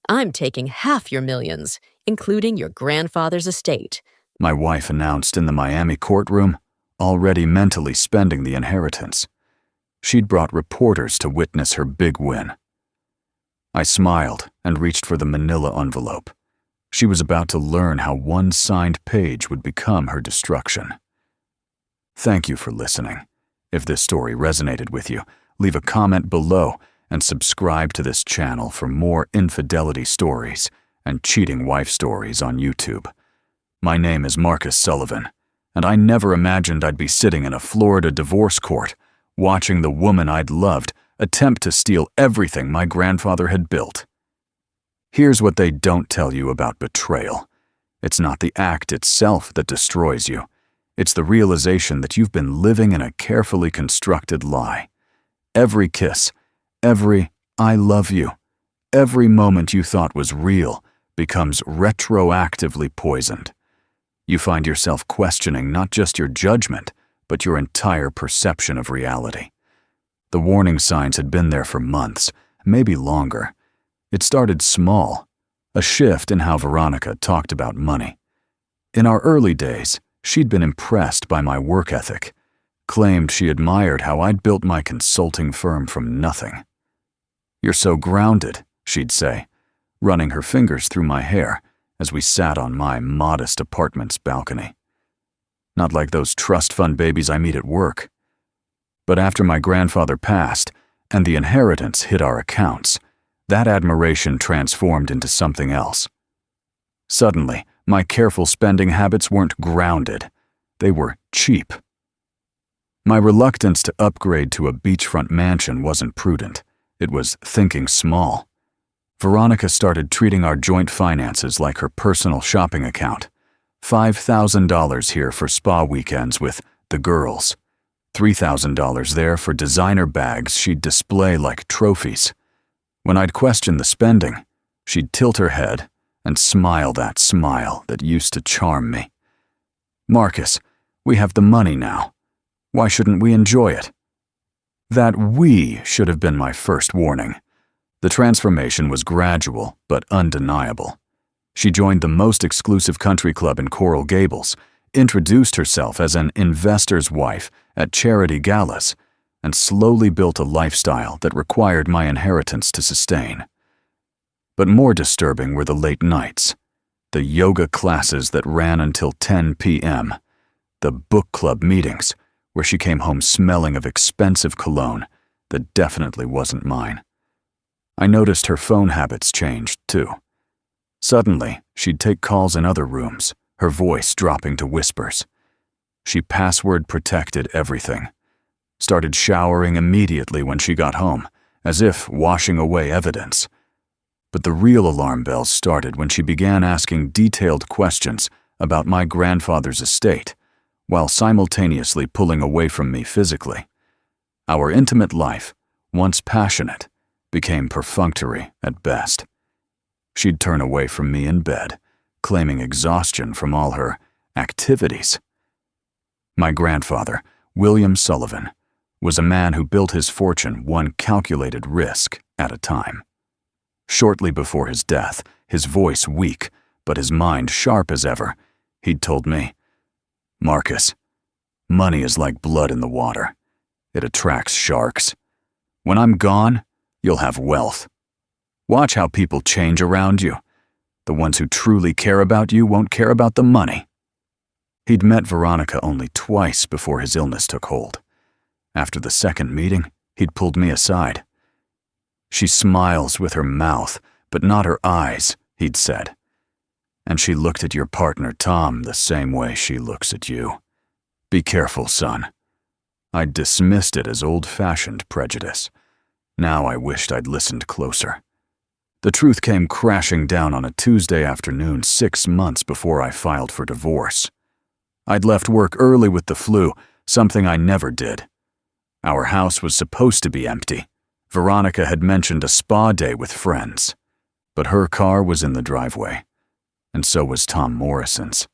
I'm taking half your millions, including your grandfather's estate," my wife announced in the Miami courtroom, already mentally spending the inheritance. She'd brought reporters to witness her big win. I smiled and reached for the manila envelope. She was about to learn how one signed page would become her destruction. Thank you for listening. If this story resonated with you, leave a comment below and subscribe to this channel for more infidelity stories and cheating wife stories on YouTube. My name is Marcus Sullivan, and I never imagined I'd be sitting in a Florida divorce court, watching the woman I'd loved attempt to steal everything my grandfather had built. Here's what they don't tell you about betrayal. It's not the act itself that destroys you. It's the realization that you've been living in a carefully constructed lie. Every kiss, every "I love you," every moment you thought was real becomes retroactively poisoned. You find yourself questioning not just your judgment, but your entire perception of reality. The warning signs had been there for months, maybe longer. It started small, a shift in how Veronica talked about money. In our early days, she'd been impressed by my work ethic, claimed she admired how I'd built my consulting firm from nothing. "You're so grounded," she'd say, running her fingers through my hair as we sat on my modest apartment's balcony. Not like those trust fund babies I meet at work. But after my grandfather passed and the inheritance hit our accounts, that admiration transformed into something else. Suddenly, my careful spending habits weren't grounded. They were cheap. My reluctance to upgrade to a beachfront mansion wasn't prudent. It was thinking small. Veronica started treating our joint finances like her personal shopping account. $5,000 here for spa weekends with the girls. $3,000 there for designer bags she'd display like trophies. When I'd question the spending, she'd tilt her head and smile that smile that used to charm me. "Marcus, we have the money now. Why shouldn't we enjoy it?" That "we" should have been my first warning. The transformation was gradual but undeniable. She joined the most exclusive country club in Coral Gables, introduced herself as an investor's wife at charity galas, and slowly built a lifestyle that required my inheritance to sustain. But more disturbing were the late nights, the yoga classes that ran until 10 p.m., the book club meetings where she came home smelling of expensive cologne that definitely wasn't mine. I noticed her phone habits changed, too. Suddenly, she'd take calls in other rooms, her voice dropping to whispers. She password-protected everything. Started showering immediately when she got home, as if washing away evidence. But the real alarm bells started when she began asking detailed questions about my grandfather's estate, while simultaneously pulling away from me physically. Our intimate life, once passionate, became perfunctory at best. She'd turn away from me in bed, claiming exhaustion from all her activities. My grandfather, William Sullivan, was a man who built his fortune one calculated risk at a time. Shortly before his death, his voice weak, but his mind sharp as ever, he'd told me, "Marcus, money is like blood in the water. It attracts sharks. When I'm gone, you'll have wealth. Watch how people change around you. The ones who truly care about you won't care about the money." He'd met Veronica only twice before his illness took hold. After the second meeting, he'd pulled me aside. "She smiles with her mouth, but not her eyes," he'd said. "And she looked at your partner, Tom, the same way she looks at you. Be careful, son." I'd dismissed it as old-fashioned prejudice. Now I wished I'd listened closer. The truth came crashing down on a Tuesday afternoon 6 months before I filed for divorce. I'd left work early with the flu, something I never did. Our house was supposed to be empty. Veronica had mentioned a spa day with friends. But her car was in the driveway, and so was Tom Morrison's.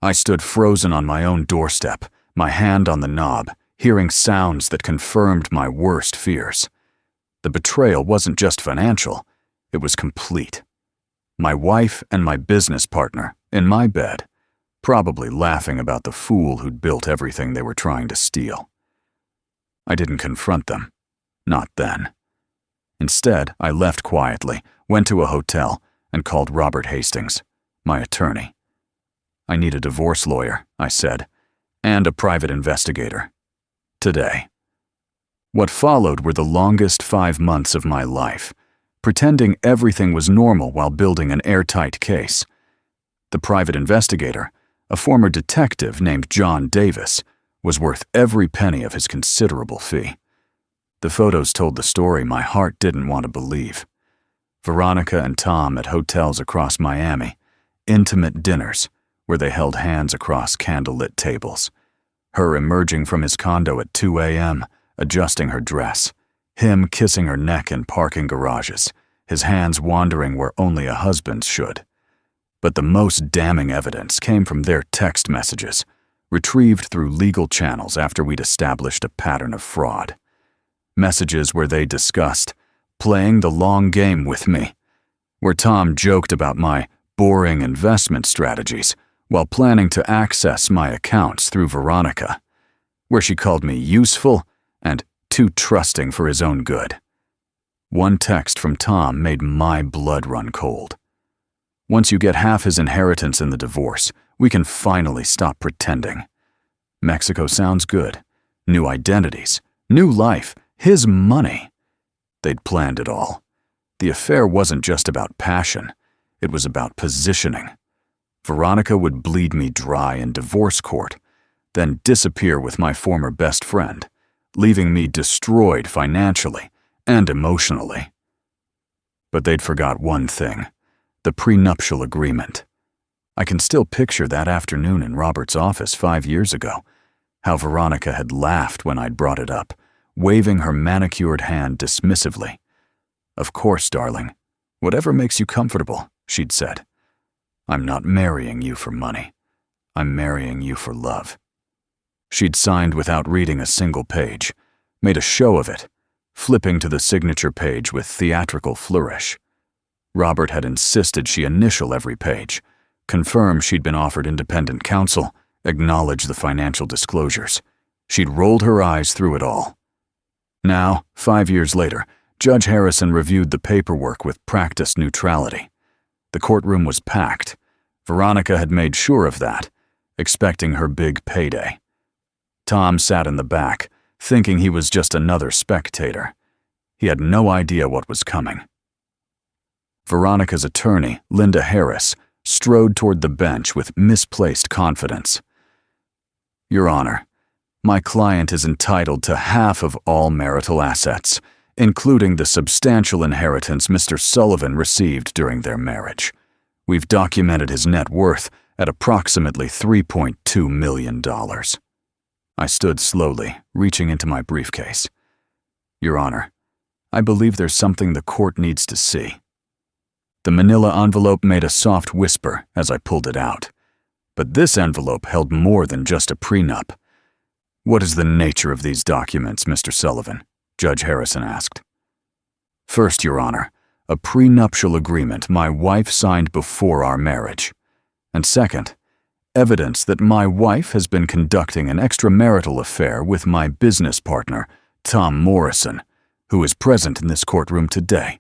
I stood frozen on my own doorstep, my hand on the knob, hearing sounds that confirmed my worst fears. The betrayal wasn't just financial, It was complete. My wife and my business partner in my bed, probably laughing about the fool who'd built everything they were trying to steal. I didn't confront them. Not then. Instead, I left quietly, went to a hotel, and called Robert Hastings, my attorney. I need a divorce lawyer, I said, and a private investigator. Today. What followed were the longest 5 months of my life, pretending everything was normal while building an airtight case. The private investigator, a former detective named John Davis, was worth every penny of his considerable fee. The photos told the story my heart didn't want to believe. Veronica and Tom at hotels across Miami, intimate dinners where they held hands across candlelit tables. Her emerging from his condo at 2 a.m., adjusting her dress. Him kissing her neck in parking garages, his hands wandering where only a husband should. But the most damning evidence came from their text messages, retrieved through legal channels after we'd established a pattern of fraud. Messages where they discussed playing the long game with me, where Tom joked about my boring investment strategies while planning to access my accounts through Veronica, where she called me useful and too trusting for his own good. One text from Tom made my blood run cold. Once you get half his inheritance in the divorce, we can finally stop pretending. Mexico sounds good. New identities, new life, his money. They'd planned it all. The affair wasn't just about passion. It was about positioning. Veronica would bleed me dry in divorce court, then disappear with my former best friend, leaving me destroyed financially and emotionally. But they'd forgot one thing, the prenuptial agreement. I can still picture that afternoon in Robert's office 5 years ago, how Veronica had laughed when I'd brought it up, waving her manicured hand dismissively. "Of course, darling. Whatever makes you comfortable," she'd said. "I'm not marrying you for money. I'm marrying you for love." She'd signed without reading a single page, made a show of it, flipping to the signature page with theatrical flourish. Robert had insisted she initial every page, confirm she'd been offered independent counsel, acknowledge the financial disclosures. She'd rolled her eyes through it all. Now, 5 years later, Judge Harrison reviewed the paperwork with practiced neutrality. The courtroom was packed. Veronica had made sure of that, expecting her big payday. Tom sat in the back, thinking he was just another spectator. He had no idea what was coming. Veronica's attorney, Linda Harris, strode toward the bench with misplaced confidence. "Your Honor, my client is entitled to half of all marital assets, including the substantial inheritance Mr. Sullivan received during their marriage. We've documented his net worth at approximately $3.2 million. I stood slowly, reaching into my briefcase. "Your Honor, I believe there's something the court needs to see." The manila envelope made a soft whisper as I pulled it out. But this envelope held more than just a prenup. "What is the nature of these documents, Mr. Sullivan?" Judge Harrison asked. "First, Your Honor, a prenuptial agreement my wife signed before our marriage. And second, evidence that my wife has been conducting an extramarital affair with my business partner, Tom Morrison, who is present in this courtroom today."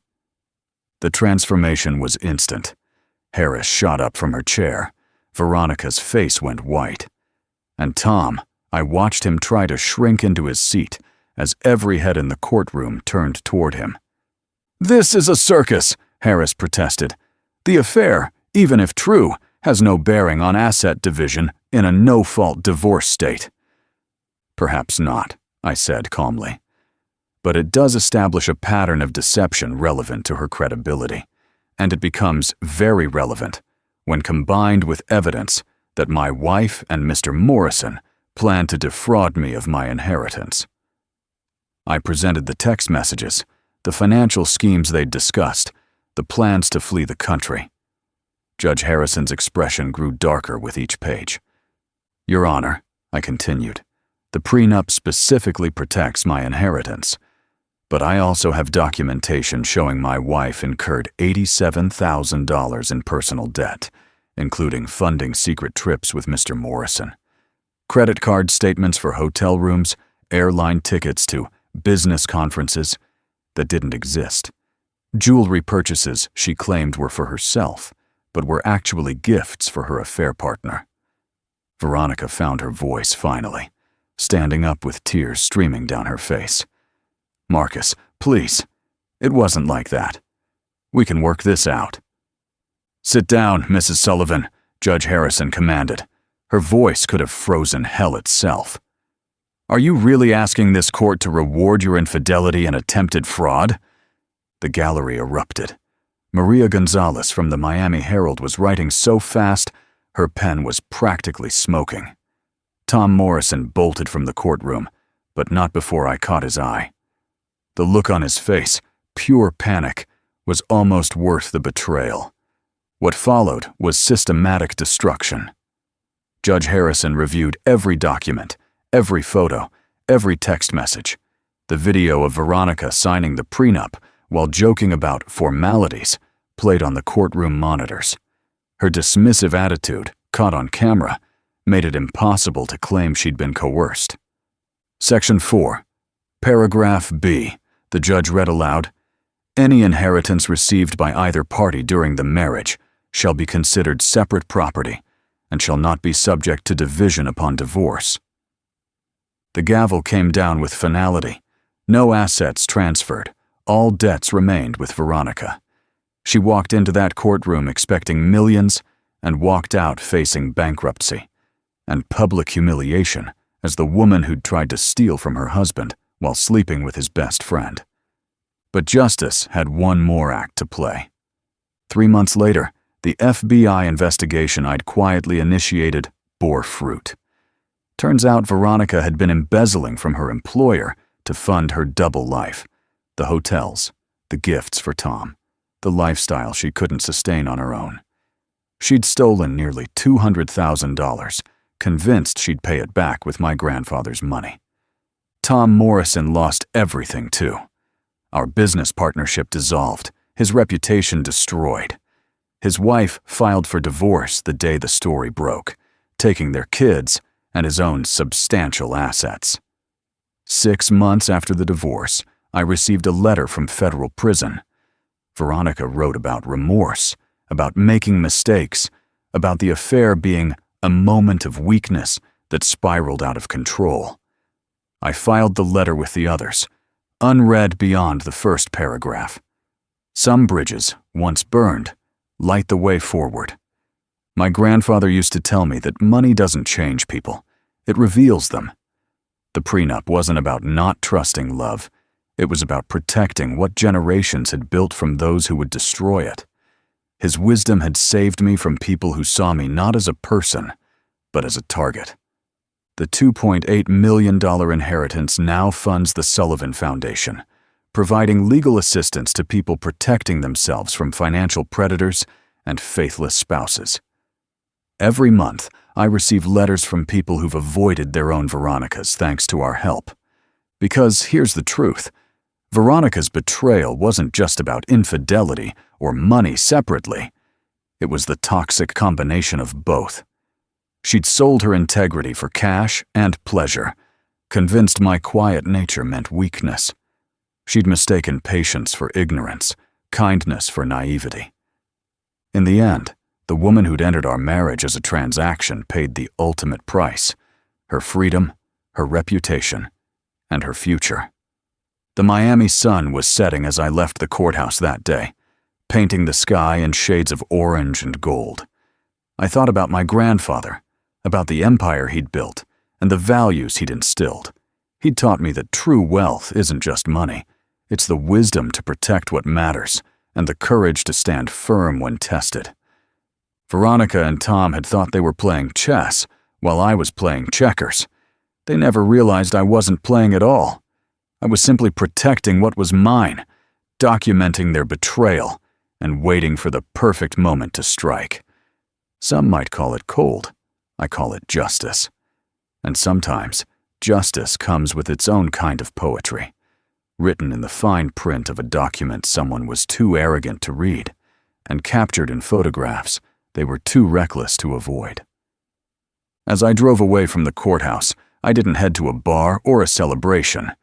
The transformation was instant. Harris shot up from her chair. Veronica's face went white. And Tom, I watched him try to shrink into his seat as every head in the courtroom turned toward him. "This is a circus," Harris protested. "The affair, even if true, has no bearing on asset division in a no-fault divorce state." "Perhaps not," I said calmly. "But it does establish a pattern of deception relevant to her credibility, and it becomes very relevant when combined with evidence that my wife and Mr. Morrison plan to defraud me of my inheritance." I presented the text messages, the financial schemes they'd discussed, the plans to flee the country. Judge Harrison's expression grew darker with each page. "Your Honor," I continued, "the prenup specifically protects my inheritance. But I also have documentation showing my wife incurred $87,000 in personal debt, including funding secret trips with Mr. Morrison, credit card statements for hotel rooms, airline tickets to business conferences that didn't exist, jewelry purchases she claimed were for herself, but were actually gifts for her affair partner. Veronica found her voice finally, standing up with tears streaming down her face. "Marcus, please. It wasn't like that. We can work this out." "Sit down, Mrs. Sullivan," Judge Harrison commanded. Her voice could have frozen hell itself. "Are you really asking this court to reward your infidelity and attempted fraud?" The gallery erupted. Maria Gonzalez from the Miami Herald was writing so fast, her pen was practically smoking. Tom Morrison bolted from the courtroom, but not before I caught his eye. The look on his face, pure panic, was almost worth the betrayal. What followed was systematic destruction. Judge Harrison reviewed every document, every photo, every text message. The video of Veronica signing the prenup while joking about formalities played on the courtroom monitors. Her dismissive attitude, caught on camera, made it impossible to claim she'd been coerced. Section 4, Paragraph B, the judge read aloud, "Any inheritance received by either party during the marriage shall be considered separate property and shall not be subject to division upon divorce." The gavel came down with finality. No assets transferred. All debts remained with Veronica. She walked into that courtroom expecting millions and walked out facing bankruptcy and public humiliation as the woman who'd tried to steal from her husband while sleeping with his best friend. But justice had one more act to play. 3 months later, the FBI investigation I'd quietly initiated bore fruit. Turns out Veronica had been embezzling from her employer to fund her double life: the hotels, the gifts for Tom, the lifestyle she couldn't sustain on her own. She'd stolen nearly $200,000, convinced she'd pay it back with my grandfather's money. Tom Morrison lost everything, too. Our business partnership dissolved, his reputation destroyed. His wife filed for divorce the day the story broke, taking their kids and his own substantial assets. 6 months after the divorce, I received a letter from federal prison. Veronica wrote about remorse, about making mistakes, about the affair being a moment of weakness that spiraled out of control. I filed the letter with the others, unread beyond the first paragraph. Some bridges, once burned, light the way forward. My grandfather used to tell me that money doesn't change people, it reveals them. The prenup wasn't about not trusting love, it was about protecting what generations had built from those who would destroy it. His wisdom had saved me from people who saw me not as a person, but as a target. The $2.8 million inheritance now funds the Sullivan Foundation, providing legal assistance to people protecting themselves from financial predators and faithless spouses. Every month, I receive letters from people who've avoided their own Veronicas thanks to our help. Because here's the truth. Veronica's betrayal wasn't just about infidelity or money separately. It was the toxic combination of both. She'd sold her integrity for cash and pleasure, convinced my quiet nature meant weakness. She'd mistaken patience for ignorance, kindness for naivety. In the end, the woman who'd entered our marriage as a transaction paid the ultimate price: her freedom, her reputation, and her future. The Miami sun was setting as I left the courthouse that day, painting the sky in shades of orange and gold. I thought about my grandfather, about the empire he'd built, and the values he'd instilled. He'd taught me that true wealth isn't just money. It's the wisdom to protect what matters, and the courage to stand firm when tested. Veronica and Tom had thought they were playing chess, while I was playing checkers. They never realized I wasn't playing at all. I was simply protecting what was mine, documenting their betrayal, and waiting for the perfect moment to strike. Some might call it cold. I call it justice. And sometimes, justice comes with its own kind of poetry. written in the fine print of a document someone was too arrogant to read, and captured in photographs they were too reckless to avoid. As I drove away from the courthouse, I didn't head to a bar or a celebration.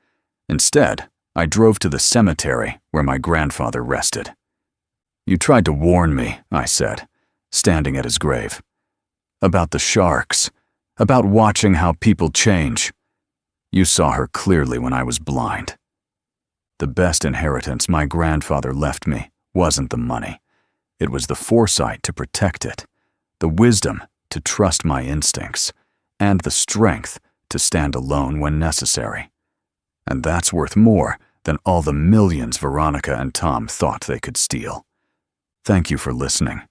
Instead, I drove to the cemetery where my grandfather rested. "You tried to warn me," I said, standing at his grave. "About the sharks, about watching how people change. You saw her clearly when I was blind." The best inheritance my grandfather left me wasn't the money. It was the foresight to protect it, the wisdom to trust my instincts, and the strength to stand alone when necessary. And that's worth more than all the millions Veronica and Tom thought they could steal. Thank you for listening.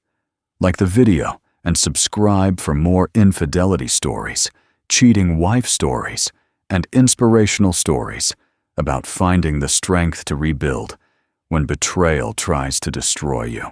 Like the video and subscribe for more infidelity stories, cheating wife stories, and inspirational stories about finding the strength to rebuild when betrayal tries to destroy you.